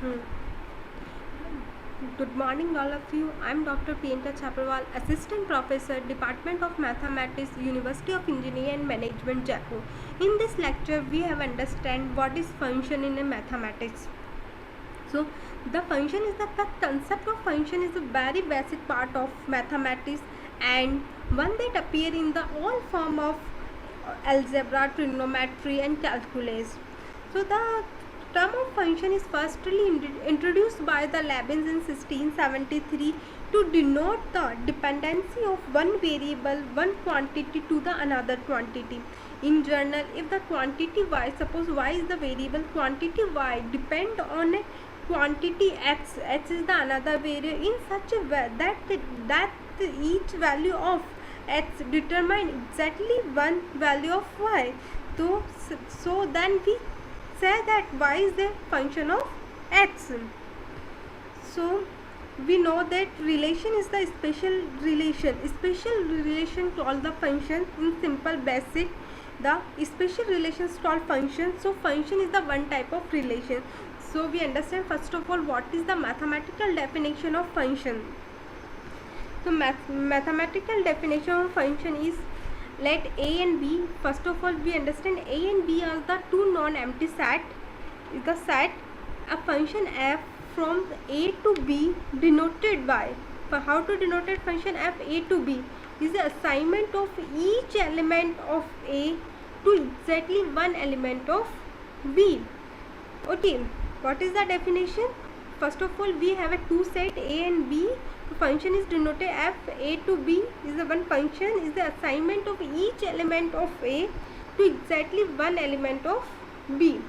Hmm. Good morning, all of you. I'm Dr. Priyanka Chaprawal, Assistant Professor, Department of Mathematics, University of Engineering and Management, Jaipur. In this lecture, we have understand what is function in a mathematics. So, the function is the concept of function is a very basic part of mathematics and one that appear in the all form of algebra, trigonometry, and calculus. So the term of function is firstly introduced by the Leibniz in 1673 to denote the dependency of one variable, one quantity to the another quantity. In general, if the quantity y, suppose y is the variable, quantity y depend on a quantity x, x is the another variable, in such a way that each value of x determine exactly one value of y. So then we say that y is the function of x. So we know that relation is the special relation called the function. In simple basic, the special relation is called function. So function is the one type of relation. So we understand first of all what is the mathematical definition of function. So mathematical definition of function is, let a and b, first of all we understand a and b are the two non-empty set, is the set a function f from a to b denoted by, for how to denote it, function f a to b is the assignment of each element of a to exactly one element of b. Okay, what is the definition? First of all, we have a two set a and b. The function is denoted f a to b is the one function is the assignment of each element of a to exactly one element of b.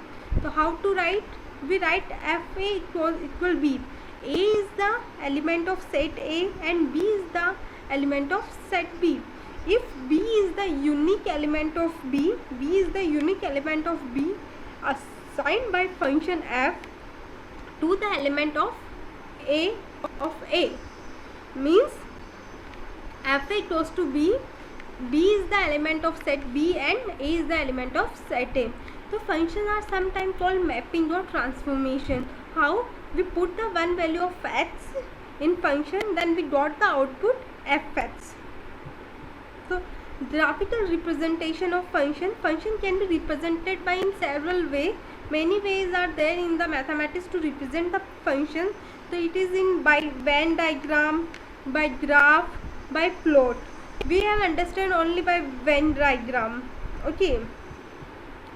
So how to write? We write f a equal b. A is the element of set a and b is the element of set b. If b is the unique element of b, b is the unique element of b assigned by function f to the element of a means f a equals to b, b is the element of set b and a is the element of set a. So functions are sometimes called mapping or transformation. How? We put the one value of x in function, then we got the output fx. So graphical representation of function can be represented by in several ways. Many ways are there in the mathematics to represent the function. So it is in by Venn diagram, by graph, by plot. We have understand only by Venn diagram. Okay.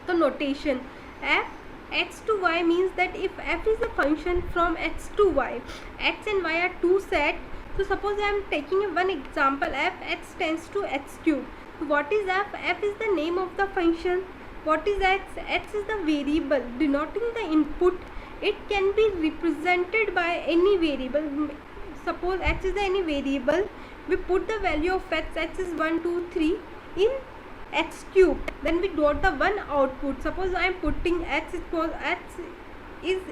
So notation f x to y means that if f is a function from x to y, x and y are two sets. So suppose I am taking one example, f x tends to x cube. So what is f? F is the name of the function. What is x? X is the variable denoting the input. It can be represented by any variable. Suppose x is the any variable. We put the value of x is 1, 2, 3 in x cube. Then we got the one output. Suppose I am putting x is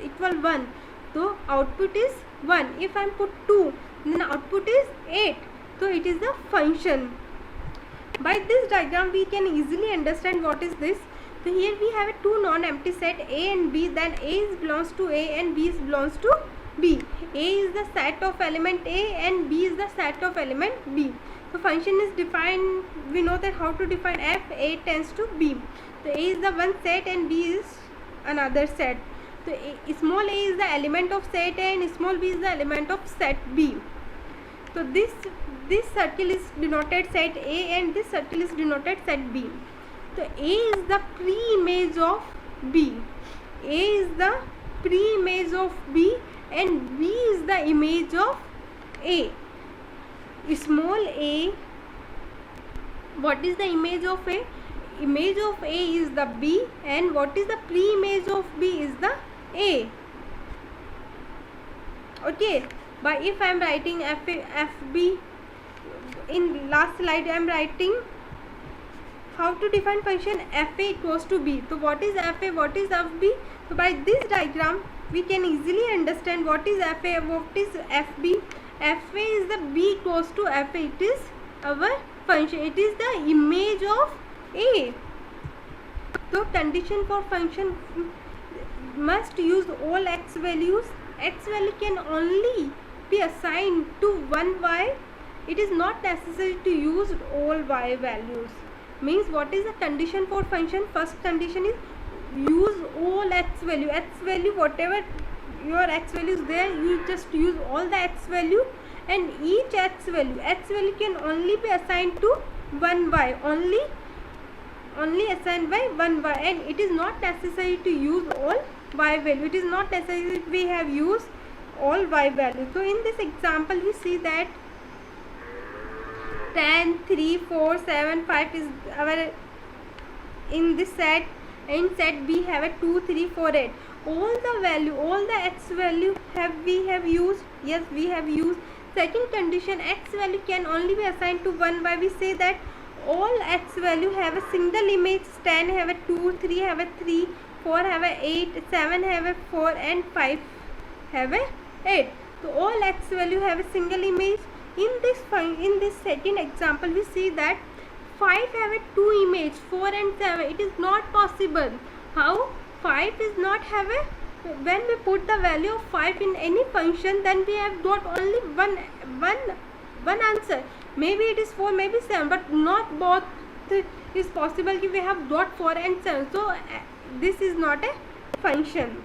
equal 1. So output is 1. If I am put 2, then output is 8. So it is the function. By this diagram we can easily understand what is this. So here we have a two non-empty set a and b, then a belongs to a and b belongs to b. A is the set of element a and b is the set of element b. So function is defined, we know that how to define f, a tends to b. So a is the one set and b is another set. So small a is the element of set a and small b is the element of set b. So this circle is denoted set a and this circle is denoted set b. So a is the pre-image of b. A is the pre-image of b and b is the image of a. Small a, what is the image of a? Image of a is the b and what is the pre-image of b is the a. Okay, but if I am writing fb, in last slide I am writing how to define function fa equals to b. So what is fa, what is fb? So by this diagram we can easily understand what is fa, what is fb. fa is the b equals to fa, it is our function, it is the image of a. So condition for function, must use all x values. X value can only be assigned to one y. It is not necessary to use all y values. Means what is the condition for function? First condition is use all x value. X value, whatever your x value is there, you just use all the x value, and each x value can only be assigned to one y, only assigned by one y, and it is not necessary to use all y value. It is not necessary we have used all y value. So in this example we see that 10, 3, 4, 7, 5 is our in this set. In set B have a 2, 3, 4, 8. All the x value we have used. Yes, we have used. Second condition, x value can only be assigned to one y. We say that all x value have a single image. 10 have a 2, 3 have a 3, 4 have a 8, 7 have a 4, and 5 have a 8. So all x value have a single image. In this second example we see that 5 have a 2 image, 4 and 7. It is not possible. How? 5 is not have a, when we put the value of 5 in any function, then we have got only one answer. Maybe it is 4, maybe 7, but not both is possible. We have got 4 and 7. So this is not a function.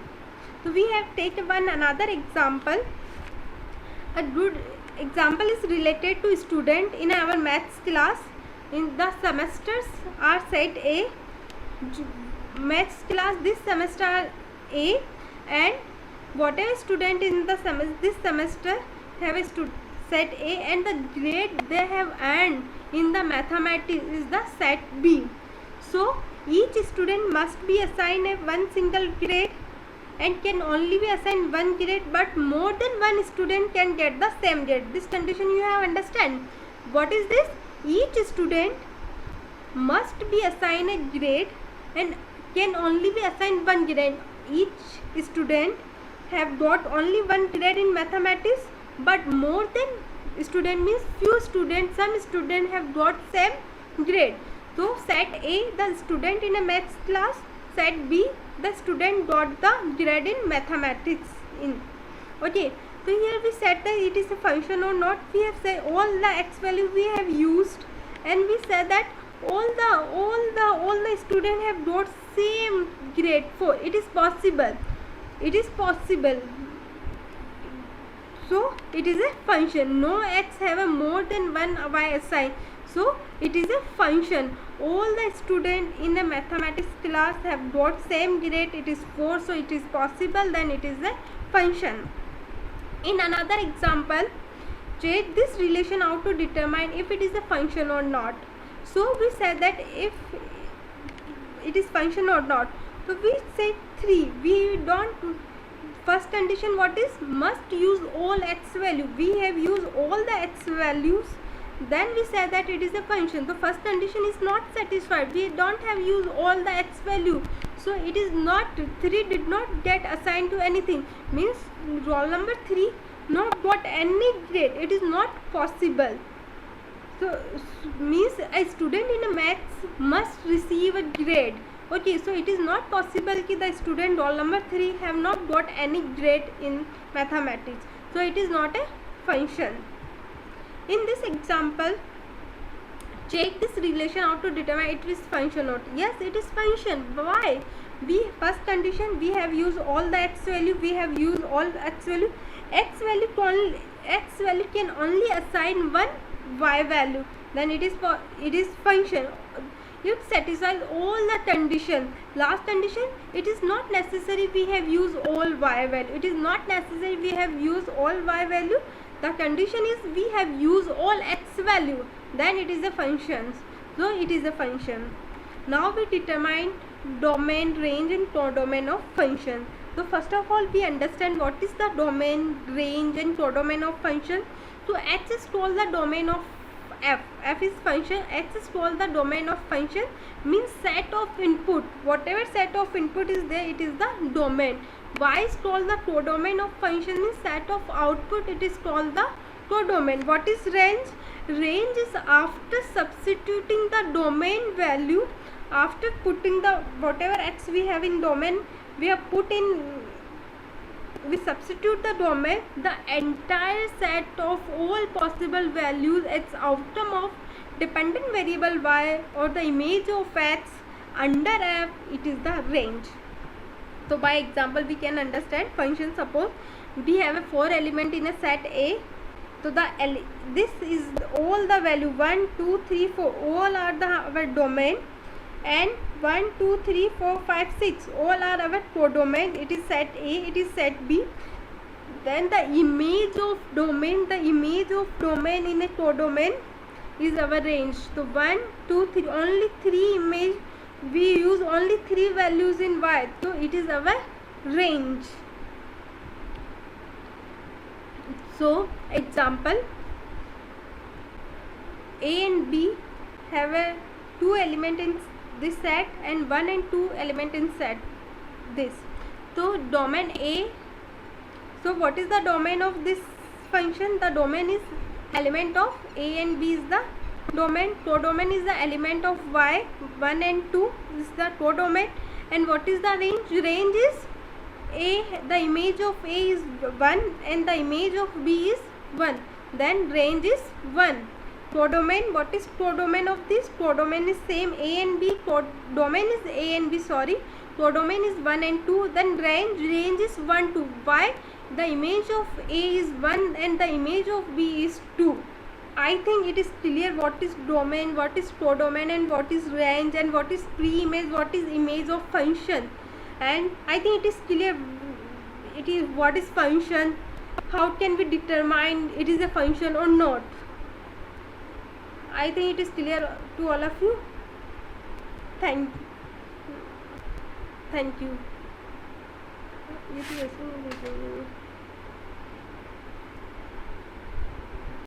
So we have taken another example. A good example is related to student in our maths class. In the semesters are set A. Maths class this semester are A, and whatever student in the this semester have a set A, and the grade they have earned in the mathematics is the set B. So each student must be assigned a one single grade and can only be assigned one grade, but more than one student can get the same grade. This condition you have understand. What is this? Each student must be assigned a grade and can only be assigned one grade. Each student have got only one grade in mathematics, but more than student means few students, some students have got same grade. So set A, the student in a maths class. Set B, the student got the grade in mathematics in. Okay, so here we said that it is a function or not. We have said all the x value we have used, and we said that all the student have got same grade. For it is possible. It is possible. So it is a function. No x have a more than one y assigned. So it is a function. All the students in a mathematics class have got same grade. It is 4. So it is possible. Then it is a function. In another example, check this relation out to determine if it is a function or not. So we said that if it is function or not. So we say 3. We don't. First condition what is? Must use all x value. We have used all the x values. Then we say that it is a function. So first condition is not satisfied. We don't have used all the x value. So it is not, 3 did not get assigned to anything. Means roll number 3 not got any grade. It is not possible. So means a student in a maths must receive a grade. Okay, so it is not possible that the student roll number 3 have not got any grade in mathematics. So it is not a function. In this example, check this relation out to determine it is function or not. Yes, it is function. Why? First condition we have used all the x value. We have used all x value. X value can only assign one y value. Then it is function. It satisfies all the condition. Last condition, it is not necessary we have used all y value. It is not necessary we have used all y value. The condition is we have used all x value. Then it is a function. So it is a function. Now we determine domain, range and codomain of function. So first of all we understand what is the domain, range and codomain of function. So x is called the domain of f. F is function. X is called the domain of function. Means set of input. Whatever set of input is there, it is the domain. Y is called the codomain of function. Means set of output, it is called the codomain. What is range? Range is after substituting the domain value, after putting the whatever x we have in domain, we have put in, we substitute the domain, the entire set of all possible values as outcome of dependent variable y or the image of x under f, it is the range. So by example we can understand function. Suppose we have a 4 element in a set A. So this is all the value 1 2 3 4 all are our domain, and 1 2 3 4 5 6 all are our codomain. It is set A, it is set B. Then the image of domain in a codomain is our range. So 1 2 3, only 3 image, we use only 3 values in y, so it is our range. So example, A and B have a 2 element in this set and 1 and 2 element in set this. So domain A, so what is the domain of this function? The domain is element of A and B is the domain. Codomain is the element of y, 1 and 2 is the codomain. And what is the range? Range is A, the image of A is 1 and the image of B is 1, then range is 1. Codomain, what is codomain of this? Codomain is same A and B, codomain is A and B, sorry, codomain is 1 and 2, then range is 1 2. Why? The image of A is 1 and the image of B is 2. I think it is clear what is domain, what is codomain, and what is range, and what is pre-image, what is image of function. And I think it is clear, it is what is function, how can we determine it is a function or not. I think it is clear to all of you. Thank you.